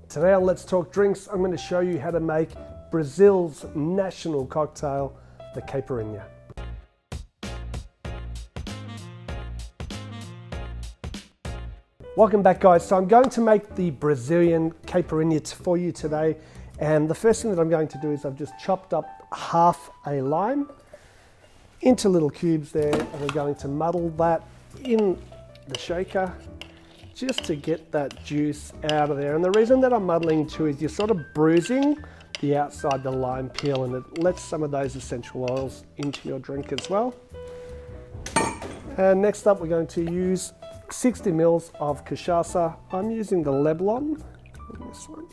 Today on Let's Talk Drinks, I'm going to show you how to make Brazil's national cocktail, the Caipirinha. Welcome back, guys. So I'm going to make the Brazilian Caipirinha for you today, and the first thing that I'm going to do is I've just chopped up half a lime into little cubes there, and we're going to muddle that in the shaker just to get that juice out of there. And the reason that I'm muddling too is you're sort of bruising the outside of the lime peel, and it lets some of those essential oils into your drink as well. And next up, we're going to use 60 mils of cachaça. I'm using the Leblon in this one.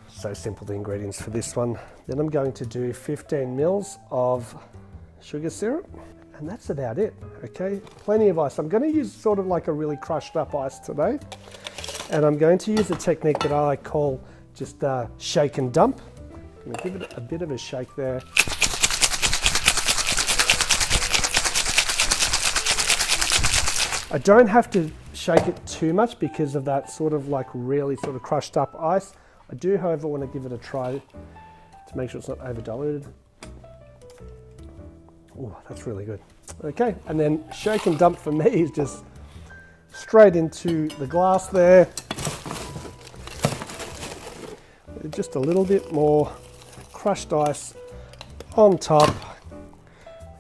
So simple, the ingredients for this one. Then I'm going to do 15 mils of sugar syrup, and that's about it. Okay, plenty of ice. I'm going to use sort of like a really crushed up ice today, and I'm going to use a technique that I call just shake and dump. I'm going to give it a bit of a shake there. I don't have to shake it too much because of that sort of like really sort of crushed up ice. I do, however, want to give it a try to make sure it's not over diluted. Oh, that's really good. Okay, and then shake and dump for me is just straight into the glass there. With just a little bit more crushed ice on top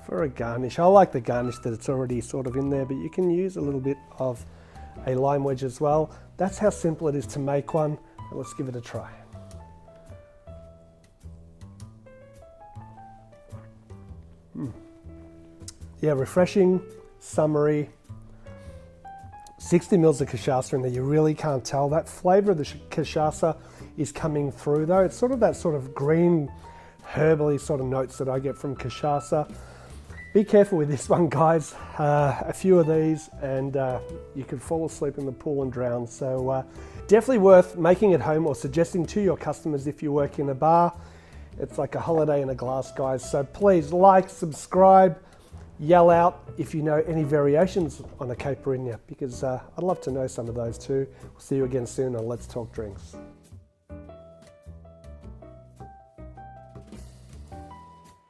for a garnish. I like the garnish that it's already sort of in there, but you can use a little bit of a lime wedge as well. That's how simple it is to make one. And let's give it a try. Yeah, refreshing, summery. 60 mils of cachaça in there. You really can't tell. That flavour of the cachaça is coming through though. It's sort of that sort of green, herbally sort of notes that I get from cachaça. Be careful with this one, guys. A few of these and you could fall asleep in the pool and drown. So definitely worth making at home or suggesting to your customers if you work in a bar. It's like a holiday in a glass, guys. So please like, subscribe, yell out if you know any variations on a Caipirinha, because I'd love to know some of those too. We'll see you again soon on Let's Talk Drinks.